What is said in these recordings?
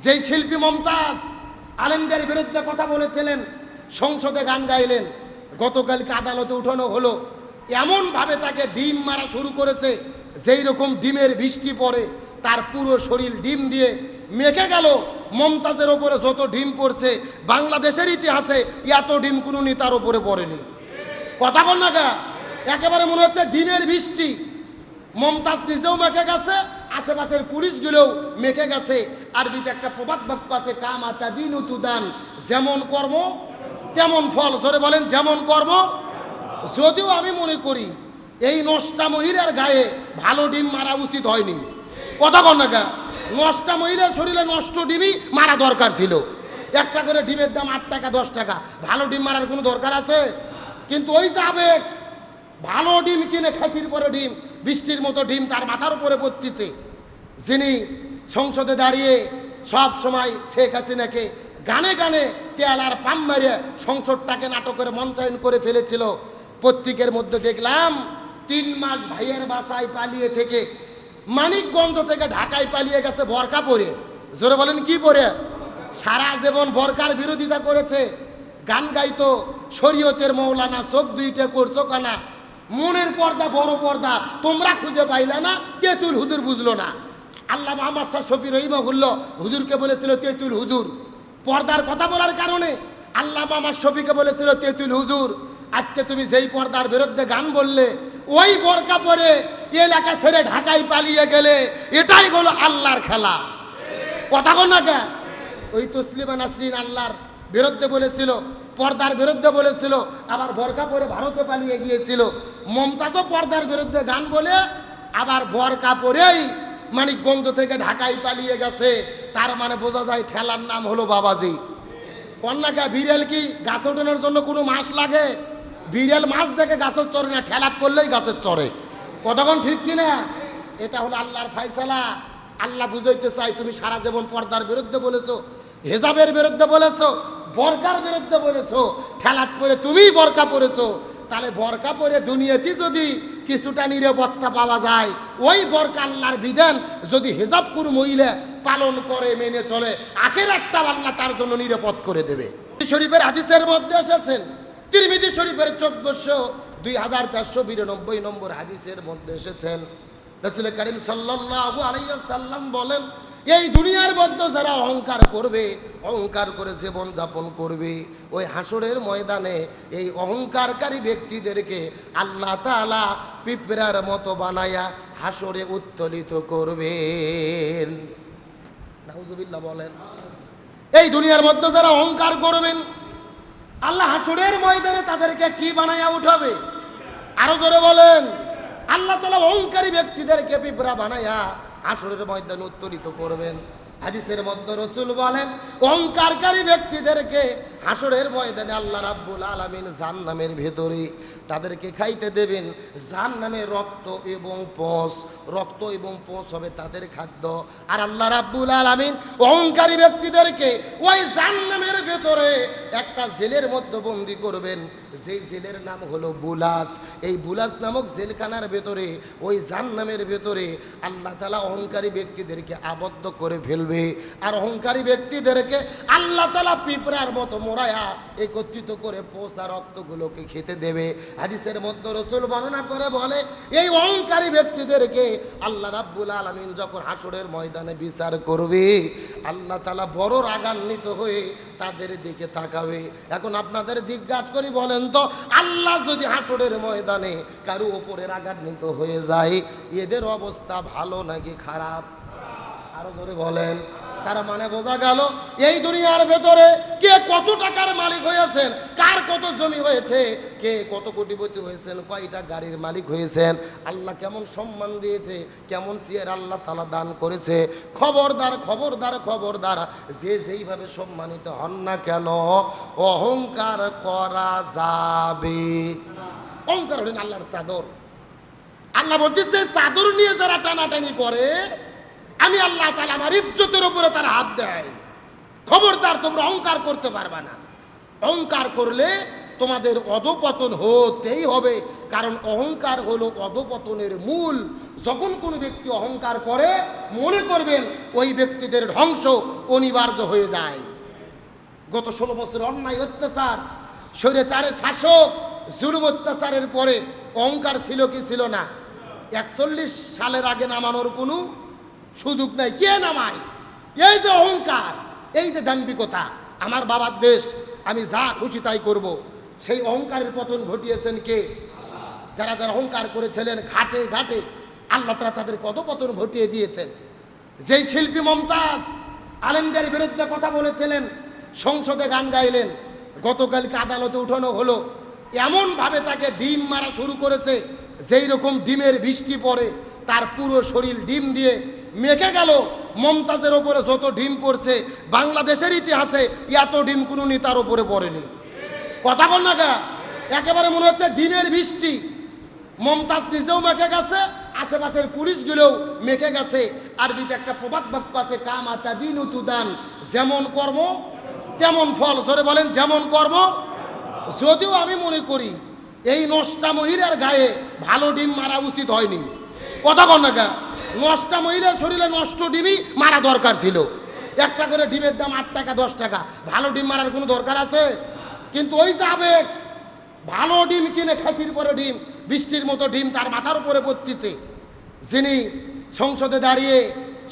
যেই শিল্পী মমতাজ আলেমদের বিরুদ্ধে কথা বলেছিলেন, সংসদে গান গাইলেন, গতকালকে আদালতে উঠানো হলো। এমনভাবে তাকে ডিম মারা শুরু করেছে, যেই রকম ডিমের বৃষ্টি পড়ে তার পুরো শরীর ডিম দিয়ে মেখে গেল। মমতাজের ওপরে যত ডিম পড়ছে বাংলাদেশের ইতিহাসে এত ডিম কোনো নেতার ওপরে পড়েনি। কথা বল না গা, একেবারে মনে হচ্ছে ডিমের বৃষ্টি। মমতাজ নিজেও মেখে গেছে, আশেপাশের পুলিশগুলোও মেখে গেছে। আরবিতে একটা প্রবাদ বাক্য আছে, কামা তাদিনু তুদান, যেমন কর্ম তেমন ফল। জোরে বলেন, যেমন কর্ম। যদিও আমি মনে করি এই নষ্টা মহিলার গায়ে ভালো ডিম মারা উচিত হয়নি। কথা কন না গা, নষ্টা মহিলার শরীরে নষ্ট ডিমই মারা দরকার ছিল। একটা করে ডিমের দাম 8 টাকা 10 টাকা, ভালো ডিম মারার কোনো দরকার আছে? কিন্তু ওই যাবে ভালো ডিম কিনে খাসির পরে ডিম, বৃষ্টির মতো ডিম তার মাথার উপরে পড়তেছে। যিনি সংসদে দাঁড়িয়ে সব সময় শেখ হাসিনাকে গানে গানে তেয়ালার পাম মারিয়ে সংসদটাকে নাটকের মঞ্চায়ন করে ফেলেছিল। পত্রিকার মধ্যে দেখলাম 3 মাস ভাইয়ের বাসায় পালিয়ে থেকে মানিকগঞ্জ থেকে ঢাকায় পালিয়ে গেছে বোরকা পরে। জোরে বলেন, কি পরে? সারা জীবন বোরকার বিরোধিতা করেছে, গান গাইতো, শরীয়তের মৌলানা, চোখ দুইটা করছো কানা, মনের পর্দা বড় পর্দা তোমরা খুঁজে পাইলে না, তেঁতুল হুজুর বুঝলো না। আল্লাহ আমার শাহ শফি রহিমাহুল্লাহ হুজুরকে বলেছিল তেঁতুল হুজুর। পর্দার কথা বলার কারণে আল্লাহ আমার শফিকে বলেছিল তেঁতুল হুজুর। আজকে তুমি যেই পর্দার বিরুদ্ধে গান বললে, ওই বোরকা পরে এলাকা ছেড়ে ঢাকায় পালিয়ে গেলে, এটাই হলো আল্লাহর খেলা। কথা কন না কে? ওই তসলিমা নাসরিন আল্লাহর বিরুদ্ধে বলেছিল, পর্দার বিরুদ্ধে বলেছিল, আবার বোরকা পরে ভারতে পালিয়ে গিয়েছিল। মমতাজও পর্দার বিরুদ্ধে গান বলে আবার বোরকা পরেই মানিকগঞ্জ থেকে ঢাকায় পালিয়ে গেছে। তার মানে বোঝা যায় ঠেলার নাম হলো বাবাজি। কন্যাকা বিড়াল কি গাছ ওঠানোর জন্য কোনো মাস লাগে? বিড়াল মাছ দেখে গাছের চড়ে না, ঠেলাত করলেই গাছের চড়ে। কতক্ষণ ঠিক কিনা? এটা হলো আল্লাহর ফায়সালা। আল্লাহ বুঝাইতে চাই, তুমি সারা জীবন পর্দার বিরুদ্ধে বলেছো, হেজাবের বিরুদ্ধে বলেছো, বরকার বিরুদ্ধে বলেছো, ঠেলাত পরে তুমিই বরকা পরেছো। তাহলে বরকা পরে দুনিয়াতে যদি কিছুটা নিরাপত্তা পাওয়া যায়, ওই বরকা আল্লাহর বিধান যদি হেজাব কোনো মহিলা পালন করে মেনে চলে, আখিরাতটা আল্লাহ তার জন্য নিরাপদ করে দেবে। শরীফের হাদিসের মধ্যে এসেছেন, তিরমিজি শরীফের 2492 নম্বর হাদিসের মধ্যে এসেছেন, রাসূল করিম সাল্লাল্লাহু আলাইহি ওয়াসাল্লাম বলেন, এই দুনিয়ার মধ্যে যারা অহংকার করবে, অহংকার করে জীবন যাপন করবে, ওই হাসরের ময়দানে এই অহংকারকারী ব্যক্তিদেরকে আল্লাহ তাআলা পিঁপড়ার মতো বানায়া হাসরে উত্তোলিত করবেন। নাউজুবিল্লাহ বলেন। এই দুনিয়ার মধ্যে যারা অহংকার করবেন, আল্লাহ হাসরের ময়দানে তাদেরকে কি বানায়া উঠাবে? আরো জোরে বলেন। আল্লাহ তাআলা অহংকারী ব্যক্তিদেরকে পিঁপড়া বানায়া হাসরের ময়দানে উত্তোলিত করবেন। হাদিসের মধ্যে রাসূল বলেন, অহংকারকারী ব্যক্তিদেরকে হাসরের ময়দানে আল্লাহ রাব্বুল আলামিন জাহান্নামের ভেতরে তাদেরকে খাইতে দেবেন জাহান্নামের রক্ত এবং পোঁছ। রক্ত এবং পোঁছ হবে তাদের খাদ্য। আর আল্লাহ রাব্বুল আলামিন অহংকারী ব্যক্তিদেরকে ওই জাহান্নামের ভেতরে একটা জেলের মধ্যে বন্দী করবেন, যেই জেলের নাম হলো বুলাস। এই বুলাস নামক জেলখানার ভেতরে, ওই জাহান্নামের ভেতরে আল্লাহ তাআলা অহংকারী ব্যক্তিদেরকে আবদ্ধ করে ফেলবে। আর অহংকারী ব্যক্তিদেরকে আল্লাহ তাআলা পিঁপড়ার মতো মোড়ায়া একত্রিত করে পোষা রক্তগুলোকে খেতে দেবে। হাদিসের মধ্যে রাসূল বর্ণনা করে বলে, এই অহংকারী ব্যক্তিদেরকে আল্লাহ রাব্বুল আলামিন যখন হাসরের ময়দানে বিচার করবে, আল্লাহ তাআলা বড় রাগান্বিত হয়ে তাদের দিকে তাকাবে। এখন আপনাদের জিজ্ঞাসা করি, বলেন তো, আল্লাহ যদি হাসরের ময়দানে কারো উপরে রাগান্বিত হয়ে যায়, এদের অবস্থা ভালো নাকি খারাপ? আরো জোরে বলেন। তার মানে বোঝা গেল, এই দুনিয়ার ভেতরে কে কত টাকার মালিক হয়েছেন, কার কত জমি হয়েছে, কে কত কোটিপতি হয়েছেন, কয়টা গাড়ির মালিক হয়েছেন, আল্লাহ কেমন সম্মান দিয়েছে, কেমন চেয়ার আল্লাহ তাআলা দান করেছে, খবরদার খবরদার খবরদার, যে যেইভাবে সম্মানিত হন না কেন, অহংকার করা যাবে। অহংকার হলেন আল্লাহর চাদর। আল্লাহ বলতেছে, চাদর নিয়ে যারা টানাটানি করে, আমি আল্লাহ তাআলা আমার ইজ্জতের উপরে তারা হাত দেয়। খবরদার, তোমরা অহংকার করতে পারবে না। অহংকার করলে তোমাদের অধপতন হতেই হবে, কারণ অহংকার হলো অধপতনের মূল। যখন কোনো ব্যক্তি অহংকার করে মনে করবেন ওই ব্যক্তিদের ধ্বংস অনিবার্য হয়ে যায়। গত 16 বছর অন্যায় অত্যাচার, স্বৈরাচারের শাসক, জুলুম অত্যাচারের পরে অহংকার ছিল কি ছিল না? 41 সালের আগে নামানোর কোনো সুযোগ নাই। কে নামায়? এই যে অহংকার, এই যে দাম্ভিকতা, আমার বাবার দেশ, আমি যা খুশি তাই করব, সেই অহংকারের পতন ঘটিয়েছেন কে? যারা যারা অহংকার করেছিলেন ঘাটে ঘাটে আল্লাহ তাআলা তাদের কত পতন ঘটিয়ে দিয়েছেন। যেই শিল্পী মমতাজ আলেমদের বিরুদ্ধে কথা বলেছিলেন, সংসদে গান গাইলেন, গতকালকে আদালতে উঠানো হলো। এমনভাবে তাকে ডিম মারা শুরু করেছে, যেই রকম ডিমের বৃষ্টি পড়ে তার পুরো শরীর ডিম দিয়ে মেখে গেল। মমতাজের ওপরে যত ডিম পড়ছে বাংলাদেশের ইতিহাসে এত ডিম কোনো নেতার ওপরে পড়েনি। কথা বল না গা, একেবারে মনে হচ্ছে ডিমের বৃষ্টি। মমতাজ নিজেও মেখে গেছে, আশেপাশের পুলিশগুলোও মেখে গেছে। আরবিতে একটা প্রবাদ বাক্য আছে, কামা তাদিনু তুদান, যেমন কর্ম তেমন ফল। জোরে বলেন, যেমন কর্ম। যদিও আমি মনে করি এই নষ্টা মহিলার গায়ে ভালো ডিম মারা উচিত হয়নি। কথা কন না গা, নষ্টা মহিলার শরীরে নষ্ট ডিমই মারা দরকার ছিল। একটা করে ডিমের দাম 8 টাকা 10 টাকা, ভালো ডিম মারার কোনো দরকার আছে? কিন্তু ওই যে আবেগ, ভালো ডিম কিনে খাসির পরে ডিম, বৃষ্টির মতো ডিম তার মাথার উপরে পড়তেছে। যিনি সংসদে দাঁড়িয়ে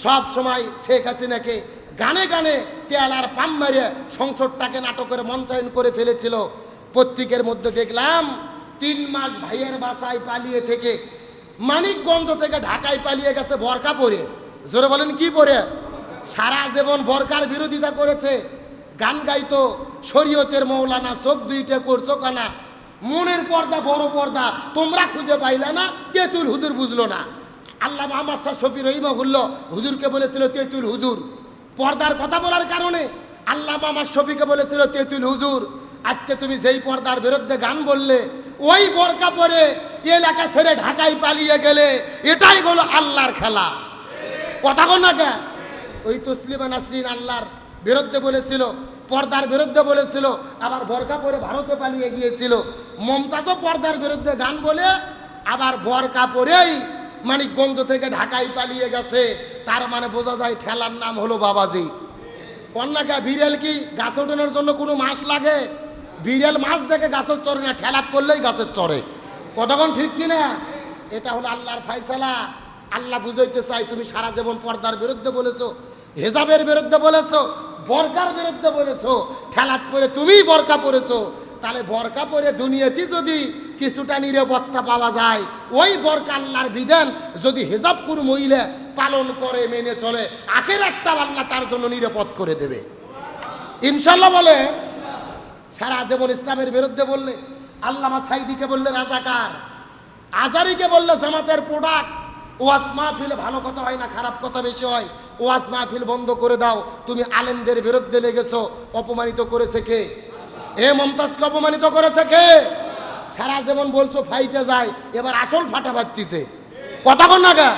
সব সময় শেখ হাসিনাকে গানে গানে তেল আর পাম মারিয়ে সংসদটাকে নাটকের মঞ্চায়ন করে ফেলেছিল। পত্রিকার মধ্যে দেখলাম 3 মাস ভাইয়ের বাসায় পালিয়ে থেকে মানিকগঞ্জ থেকে ঢাকায় পালিয়ে গেছে বোরকা পরে। জোরে বলেন, কি পরে? সারা জীবন বোরকার বিরোধিতা করেছে, গান গাইতো, শরীয়তের মৌলানা, চোখ দুইটা করছো কানা, মনের পর্দা বড় পর্দা তোমরা খুঁজে পাইলা না, তেঁতুল হুজুর বুঝলো না। আল্লামা মুহাম্মদ শফি রহিমাহুল্লাহ হুজুরকে বলেছিল তেঁতুল হুজুর। পর্দার কথা বলার কারণে আল্লামা মুহাম্মদ শফিকে বলেছিল তেঁতুল হুজুর। আজকে তুমি যেই পর্দার বিরুদ্ধে গান বললে, ওই বোরকা পরে এলাকা ছেড়ে ঢাকায় পালিয়ে গেলে, এটাই হলো আল্লাহর খেলা। কথা কন না কে? ওই তসলিমা নাসরিন আল্লাহর বিরুদ্ধে বলেছিল, পর্দার বিরুদ্ধে বলেছিল, আবার বোরকা পরে ভারতে পালিয়ে গিয়েছিল। মমতাজও পর্দার বিরুদ্ধে গান বলে আবার বোরকা পরেই মানিকগঞ্জ থেকে ঢাকায় পালিয়ে গেছে। তার মানে বোঝা যায় ঠেলার নাম হলো বাবাজি। কন্যাকা বিড়াল কি গাছ ওঠানোর জন্য কোনো মাস লাগে? বিড়াল মাছ দেখে গাছের চড়ে না, ঠেলাত করলেই গাছের চড়ে। কতক্ষণ ঠিক কিনা? এটা হলো আল্লাহর ফায়সালা। আল্লাহ বুঝাইতে চাই, তুমি সারা জীবন পর্দার বিরুদ্ধে বলেছো, হেজাবের বিরুদ্ধে বলেছো, বোরকার বিরুদ্ধে বলেছো, ঠেলাত পরে তুমিই বোরকা পরেছো। তাহলে বোরকা পরে দুনিয়াতে যদি কিছুটা নিরাপত্তা পাওয়া যায়, ওই বোরকা আল্লাহর বিধান যদি হেজাব কোনো মহিলা পালন করে মেনে চলে, আখিরাতটা আল্লাহ তার জন্য নিরাপদ করে দেবে ইনশাল্লাহ। বলে সারা জীবন ইসলামের বিরুদ্ধে বললে, আল্লামা সাইদিকে বললে রাজাকার, আজারিকে বললে জামাতের প্রোডাক্ট। ওয়াজ মাহফিলে ভালো কথা হয় না, খারাপ কথা বেশি হয়। ওয়াজ মাহফিল বন্ধ করে দাও। তুমি আলেমদের বিরুদ্ধে লেগেছো, অপমানিত করেছে কে? এ মমতাজকে অপমানিত করেছে কে? সারা জীবন বলছো ফাইটে যায়, এবার আসল ফাটা বাজতিছে। কথা কন না গা,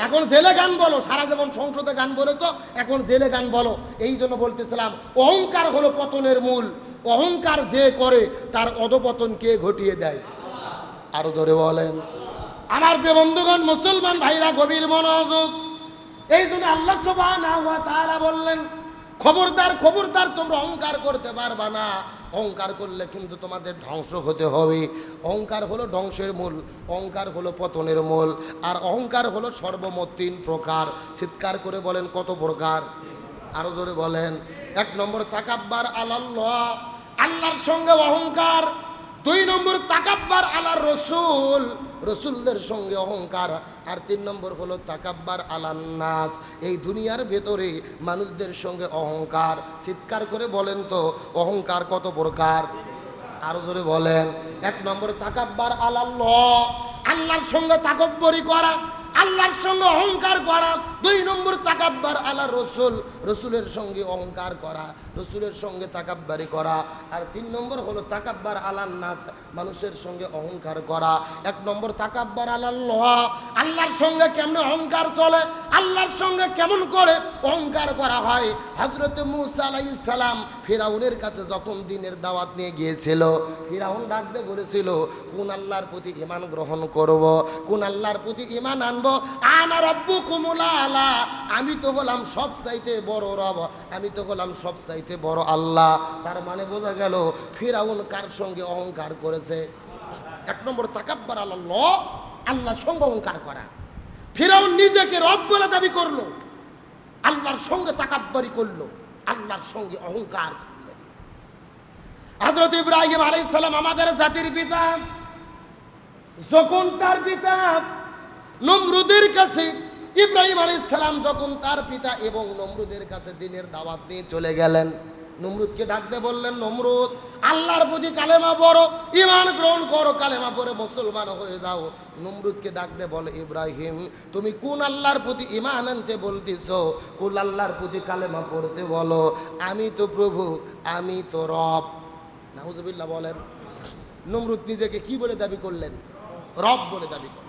এখন জেলে গান বলো। সারা জীবন সংসদে গান বলেছো, এখন জেলে গান বলো। এই জন্য বলতেছিলাম, অহংকার হলো পতনের মূল। অহংকার যে করে তার অধপতন কে ঘটিয়ে দেয়? আরো জোরে বলেন। আমার প্রিয় বন্ধুগণ, মুসলমান ভাইরা, গভীর মনোযোগ। এই জন্য আল্লাহ সুবহানাহু ওয়া তাআলা বললেন, খবরদার খবরদার, তোমরা অহংকার করতে পারবা না। অহংকার করলে কিন্তু তোমাদের ধ্বংস হতে হবে। অহংকার হলো ধ্বংসের মূল, অহংকার হলো পতনের মূল। আর অহংকার হলো সর্বমোট 3 প্রকার। চিৎকার করে বলেন, কত প্রকার? আরো জোরে বলেন। 1 নম্বর তাকাব্বার আলাল্লাহ, আল্লাহর সঙ্গে অহংকার। 2 নম্বর তাকাব্বার আলার রসুল, রসুলদের সঙ্গে অহংকার। আর 3 নম্বর হলো তাকাব্বার আলান নাস, এই দুনিয়ার ভেতরে মানুষদের সঙ্গে অহংকার। চিৎকার করে বলেন তো, অহংকার কত প্রকার? আরো জোরে বলেন। 1 নম্বর তাকাব্বার আলাল্লাহ, আল্লাহর সঙ্গে তাকব্বরি করা। আল্লাহর সঙ্গে অহংকার করা। 2 নম্বর তাকাব্বার আলা রসুল, রসুলের সঙ্গে অহংকার করা, রসুলের সঙ্গে তাকাব্বারি করা। আর 3 নম্বর হলো তাকাব্বার আলান নাস, মানুষের সঙ্গে অহংকার করা। 1 নম্বর তাকাব্বার আলাল্লাহ, আল্লাহর সঙ্গে কেমনে অহংকার চলে, আল্লাহর সঙ্গে কেমন করে অহংকার করা হয়। হযরত মূসা আলাইহিস সালাম ফিরাউনের কাছে যখন দ্বীনের দাওয়াত নিয়ে গিয়েছিল, ফিরাউন ডাক দিয়ে বলেছিল কোন আল্লাহর প্রতি ঈমান গ্রহণ করব, কোন আল্লাহর প্রতি ঈমান আনবো। আনা রাব্বুকুমুল আলা, আমি তো হলাম সবচাইতে বড় রব, আমি তো হলাম সবচাইতে বড় আল্লাহ। তার মানে বোঝা গেল ফিরাউন কার সঙ্গে অহংকার করেছে। 1 নম্বর তাকাব্বার আলাল্লাহ, আল্লাহর সঙ্গে অহংকার করা। ফিরাউন নিজেকে রব বলে দাবি করলো, আল্লাহর সঙ্গে তাকাব্বারি করলো, আল্লাহর সঙ্গে অহংকার করলো। হযরত ইব্রাহিম আলাইহিস সালাম আমাদের জাতির পিতা, যখন তার পিতা নমরুদের কাছে, ইব্রাহিম আলাইহিস সালাম যখন তার পিতা এবং নমরুদের কাছে দ্বীনের দাওয়াত নিয়ে চলে গেলেন, নমরুদকে ডাকতে বললেন, নমরুদ আল্লাহর প্রতি কালেমা পড়ো, ঈমান গ্রহণ করো, কালেমা পড়ে মুসলমান হয়ে যাও। নমরুদকে ডাকতে বলে, ইব্রাহিম তুমি কোন আল্লাহর প্রতি ঈমান আনতে বলতেছো, কোন আল্লাহর প্রতি কালেমা পড়তে বলো। আমি তো প্রভু, আমি তো রব। নাউজুবিল্লাহ বলেন। নমরুদ নিজেকে কি বলে দাবি করলেন? রব বলে দাবি করলেন।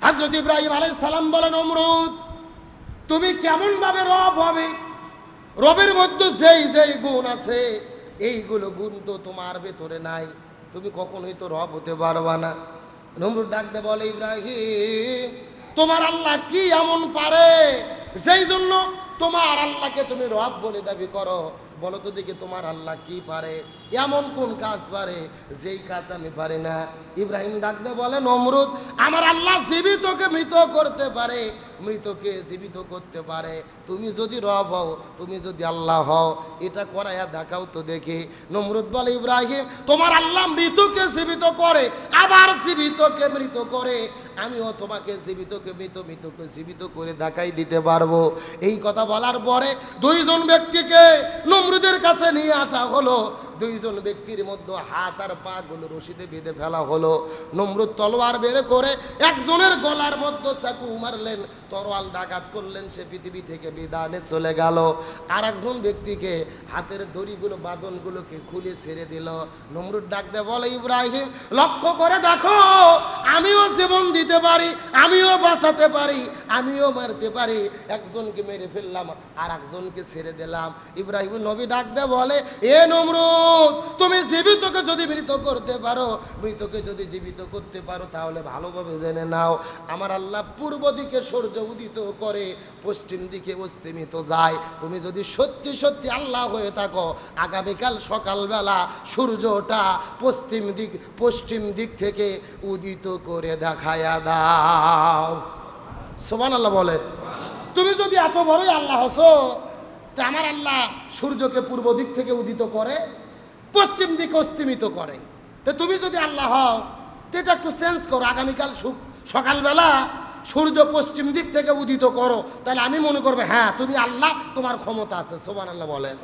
হযরত ইব্রাহিম আলাইহিস সালাম বলেন, নমরুদ তুমি কেমন ভাবে রব হবে? রবের মধ্যে যেই যেই গুণ আছে, এইগুলো গুণ তো তোমার ভেতরে নাই, তুমি কখনোই তো রব হতে পারবা না। নমরুদ ডাকতে বলে, ইব্রাহিম তোমার আল্লাহ কি এমন পারে যেই জন্য তোমার আল্লাহকে তুমি রব বলে দাবি করো? বলো তো দেখি তোমার আল্লাহ কি পারে, এমন কোন কাজ পারে যেই কাজ আমি পারি না? ইব্রাহিম ডাকতে বলে, নমরুদ আমার আল্লাহ জীবিতকে মৃত করতে পারে, মৃতকে জীবিত করতে পারে। তুমি যদি রব হও, তুমি যদি আল্লাহ হও, এটা করাইয়া দেখাও তো দেখি। নমরুদ বলে, ইব্রাহিম তোমার আল্লাহ মৃতকে জীবিত করে, আবার জীবিতকে মৃত করে, আমিও তোমাকে জীবিতকে মৃত, মৃতকে জীবিত করে দেখাই দিতে পারবো। এই কথা বলার পরে 2 জন ব্যক্তিকে নমরুদের কাছে নিয়ে আসা হলো। 2 জন ব্যক্তির মধ্যে হাত আর পা গুলো রশিদে বেঁধে ফেলা হলো। নমরুদ তলোয়ার বের করে একজনের গলার মধ্যে চাকু মারলেন, তরোয়াল ডাকাত করলেন, সে পৃথিবী থেকে বিদানে চলে গেল। আর একজন ব্যক্তিকে হাতের দড়িগুলো বাঁধনগুলোকে খুলে ছেড়ে দিল। নমরুদ ডাকতে বলে, ইব্রাহিম লক্ষ্য করে দেখো, আমিও জীবন দিতে পারি, আমিও বাঁচাতে পারি, আমিও মারতে পারি। একজনকে মেরে ফেললাম, আর একজনকে ছেড়ে দিলাম। ইব্রাহিম নবী ডাকতে বলে, এ নমরুদ তুমি জীবিতকে যদি মৃত করতে পারো, মৃতকে যদি জীবিত করতে পারো, তাহলে ভালোভাবে জেনে নাও আমার আল্লাহ পূর্ব দিকে সূর্য উদিত করে, পশ্চিম দিকে অস্তমিত যায়। তুমি যদি সত্যি সত্যি আল্লাহ হয়ে থাকো, আগামীকাল সকালবেলা সূর্যটা পশ্চিম দিক থেকে উদিত করে দেখায়া দাও। সুবহানাল্লাহ বলে। তুমি যদি এত বড়ই আল্লাহ হসো, তা আমার আল্লাহ সূর্যকে পূর্ব দিক থেকে উদিত করে, পশ্চিম দিকে অস্তমিত করে। তো তুমি যদি আল্লাহ হও, তো এটা একটু চেঞ্জ করো, আগামীকাল সকালবেলা সূর্য পশ্চিম দিক থেকে উদিত করো, তাহলে আমি মনে করবো হ্যাঁ তুমি আল্লাহ, তোমার ক্ষমতা আছে। সুবহানাল্লাহ বলেন।